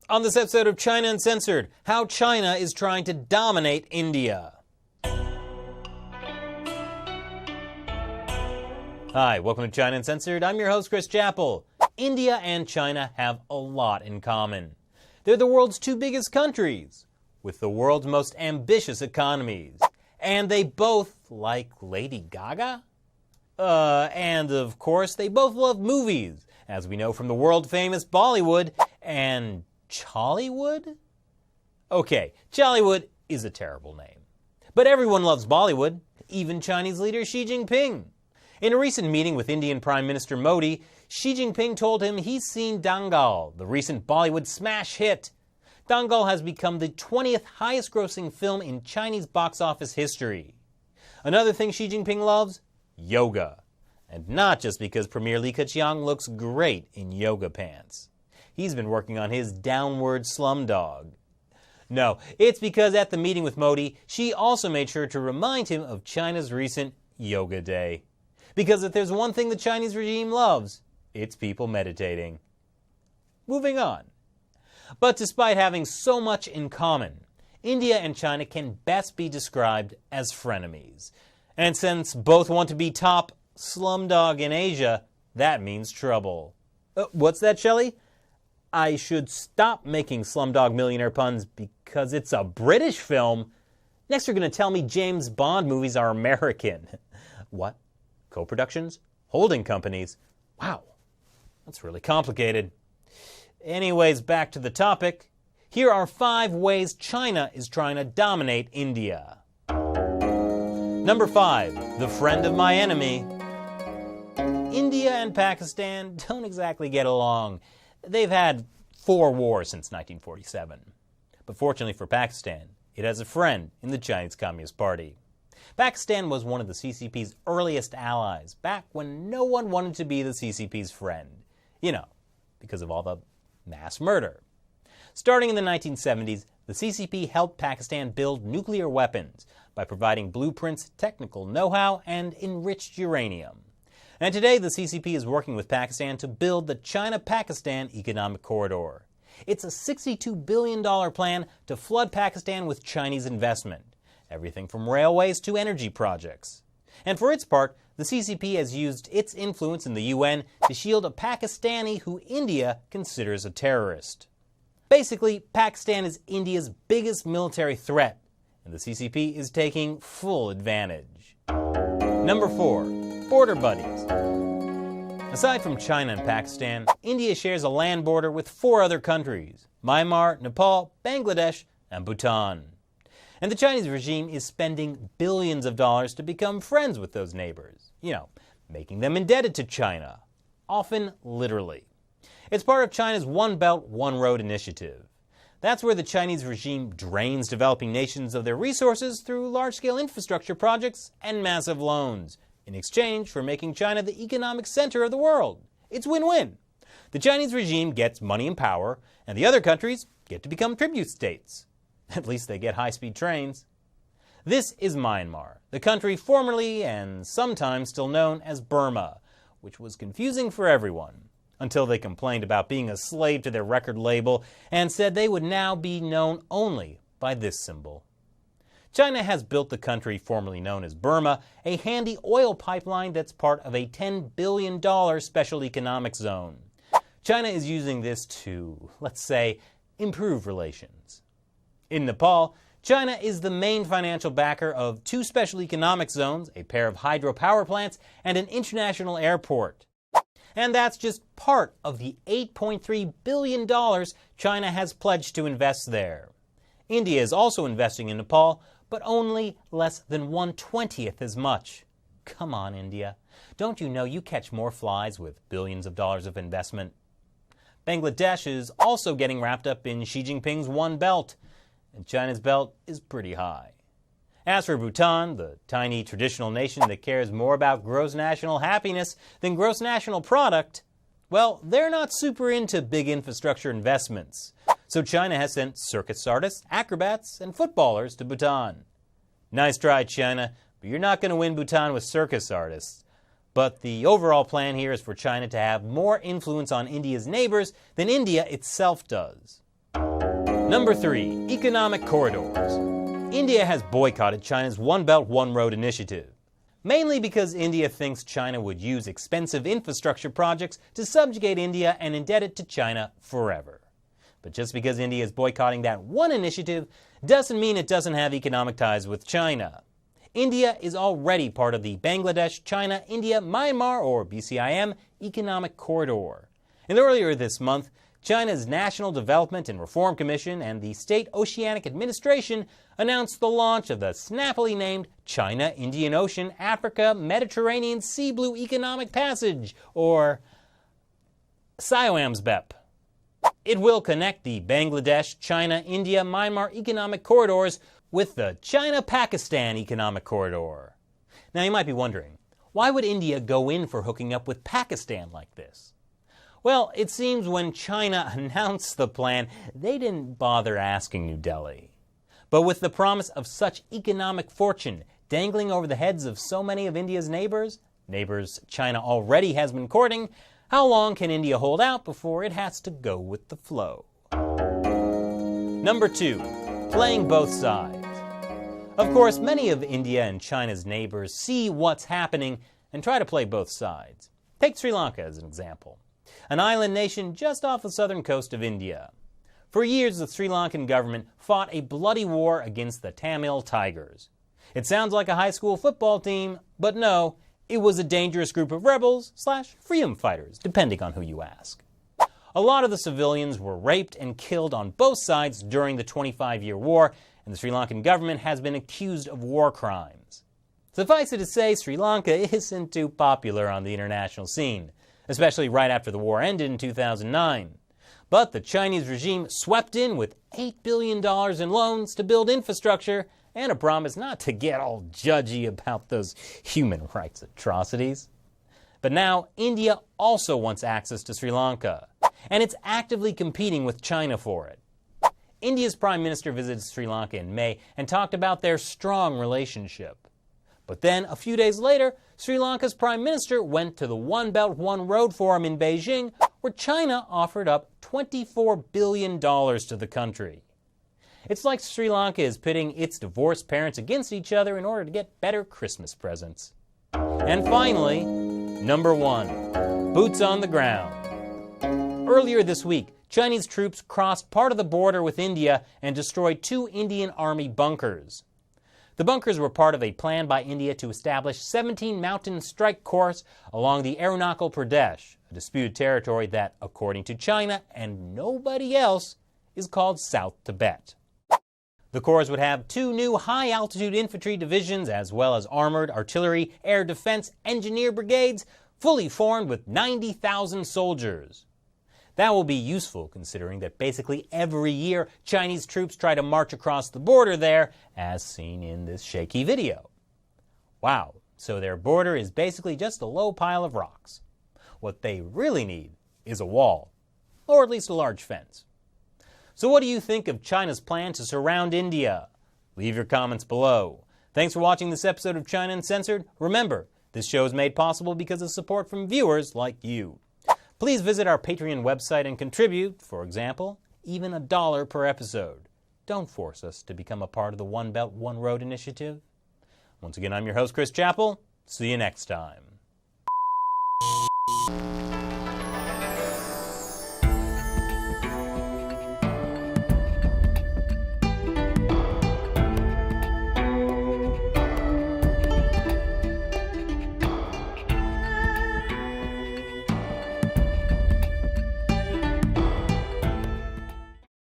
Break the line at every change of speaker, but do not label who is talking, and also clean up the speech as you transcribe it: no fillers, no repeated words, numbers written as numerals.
On this episode of China Uncensored, how China is trying to dominate India. Hi, welcome to China Uncensored. I'm your host, Chris Chappell. India and China have a lot in common. They're the world's two biggest countries, with the world's most ambitious economies. And they both like Lady Gaga? And of course, they both love movies, as we know from the world-famous Bollywood and Chollywood? Okay, Chollywood is a terrible name. But everyone loves Bollywood, even Chinese leader Xi Jinping. In a recent meeting with Indian Prime Minister Modi, Xi Jinping told him he's seen Dangal, the recent Bollywood smash hit. Dangal has become the 20th highest-grossing film in Chinese box office history. Another thing Xi Jinping loves? Yoga. And not just because Premier Li Keqiang looks great in yoga pants. He's been working on his downward slumdog. No, it's because at the meeting with Modi, Xi also made sure to remind him of China's recent Yoga Day. Because if there's one thing the Chinese regime loves, it's people meditating. Moving on. But despite having so much in common, India and China can best be described as frenemies. And since both want to be top slumdog in Asia, that means trouble. What's that, Shelley? I should stop making Slumdog Millionaire puns because it's a British film. Next you're going to tell me James Bond movies are American. What? Co-productions? Holding companies? Wow, that's really complicated. Anyways, back to the topic. Here are 5 ways China is trying to dominate India. Number 5, the friend of my enemy. India and Pakistan don't exactly get along. They've had 4 wars since 1947. But fortunately for Pakistan, it has a friend in the Chinese Communist Party. Pakistan was one of the CCP's earliest allies, back when no one wanted to be the CCP's friend. You know, because of all the mass murder. Starting in the 1970s, the CCP helped Pakistan build nuclear weapons by providing blueprints, technical know-how, and enriched uranium. And today, the CCP is working with Pakistan to build the China-Pakistan Economic Corridor. It's a $62 billion plan to flood Pakistan with Chinese investment, everything from railways to energy projects. And for its part, the CCP has used its influence in the UN to shield a Pakistani who India considers a terrorist. Basically, Pakistan is India's biggest military threat, and the CCP is taking full advantage. Number 4. Border buddies. Aside from China and Pakistan, India shares a land border with 4 other countries: Myanmar, Nepal, Bangladesh, and Bhutan. And the Chinese regime is spending billions of dollars to become friends with those neighbors. You know, making them indebted to China. Often literally. It's part of China's One Belt, One Road initiative. That's where the Chinese regime drains developing nations of their resources through large-scale infrastructure projects and massive loans, in exchange for making China the economic center of the world. It's win-win. The Chinese regime gets money and power, and the other countries get to become tribute states. At least they get high-speed trains. This is Myanmar, the country formerly and sometimes still known as Burma, which was confusing for everyone, until they complained about being a slave to their record label and said they would now be known only by this symbol. China has built the country formerly known as Burma a handy oil pipeline that's part of a $10 billion special economic zone. China is using this to, let's say, improve relations. In Nepal, China is the main financial backer of 2 special economic zones, a pair of hydropower plants, and an international airport. And that's just part of the $8.3 billion China has pledged to invest there. India is also investing in Nepal, but only less than 1/20th as much. Come on, India. Don't you know you catch more flies with billions of dollars of investment? Bangladesh is also getting wrapped up in Xi Jinping's One Belt, and China's belt is pretty high. As for Bhutan, the tiny traditional nation that cares more about gross national happiness than gross national product, well, they're not super into big infrastructure investments. So China has sent circus artists, acrobats, and footballers to Bhutan. Nice try, China, but you're not going to win Bhutan with circus artists. But the overall plan here is for China to have more influence on India's neighbors than India itself does. Number 3. Economic corridors. India has boycotted China's One Belt, One Road initiative, mainly because India thinks China would use expensive infrastructure projects to subjugate India and indebted it to China forever. But just because India is boycotting that one initiative doesn't mean it doesn't have economic ties with China. India is already part of the Bangladesh, China, India, Myanmar, or BCIM Economic Corridor. And earlier this month, China's National Development and Reform Commission and the State Oceanic Administration announced the launch of the snappily named China-Indian Ocean Africa-Mediterranean Sea Blue Economic Passage, or SIOAMSBEP. It will connect the Bangladesh, China, India, Myanmar economic corridors with the China-Pakistan Economic Corridor. Now you might be wondering, why would India go in for hooking up with Pakistan like this? Well, it seems when China announced the plan, they didn't bother asking New Delhi. But with the promise of such economic fortune dangling over the heads of so many of India's neighbors China already has been courting, how long can India hold out before it has to go with the flow? Number 2. Playing both sides. Of course, many of India and China's neighbors see what's happening and try to play both sides. Take Sri Lanka as an example, an island nation just off the southern coast of India. For years, the Sri Lankan government fought a bloody war against the Tamil Tigers. It sounds like a high school football team, but no, it was a dangerous group of rebels/freedom fighters, depending on who you ask. A lot of the civilians were raped and killed on both sides during the 25-year war, and the Sri Lankan government has been accused of war crimes. Suffice it to say, Sri Lanka isn't too popular on the international scene, especially right after the war ended in 2009. But the Chinese regime swept in with $8 billion in loans to build infrastructure and a promise not to get all judgy about those human rights atrocities. But now, India also wants access to Sri Lanka, and it's actively competing with China for it. India's Prime Minister visited Sri Lanka in May and talked about their strong relationship. But then, a few days later, Sri Lanka's Prime Minister went to the One Belt, One Road Forum in Beijing, where China offered up $24 billion to the country. It's like Sri Lanka is pitting its divorced parents against each other in order to get better Christmas presents. And finally, number 1, boots on the ground. Earlier this week, Chinese troops crossed part of the border with India and destroyed 2 Indian Army bunkers. The bunkers were part of a plan by India to establish 17 mountain strike corps along the Arunachal Pradesh, a disputed territory that, according to China and nobody else, is called South Tibet. The corps would have 2 new high-altitude infantry divisions as well as armored artillery, air defense, engineer brigades, fully formed with 90,000 soldiers. That will be useful considering that basically every year Chinese troops try to march across the border there, as seen in this shaky video. Wow, so their border is basically just a low pile of rocks. What they really need is a wall, or at least a large fence. So what do you think of China's plan to surround India? Leave your comments below. Thanks for watching this episode of China Uncensored. Remember, this show is made possible because of support from viewers like you. Please visit our Patreon website and contribute, for example, even $1 per episode. Don't force us to become a part of the One Belt, One Road initiative. Once again, I'm your host, Chris Chappell. See you next time.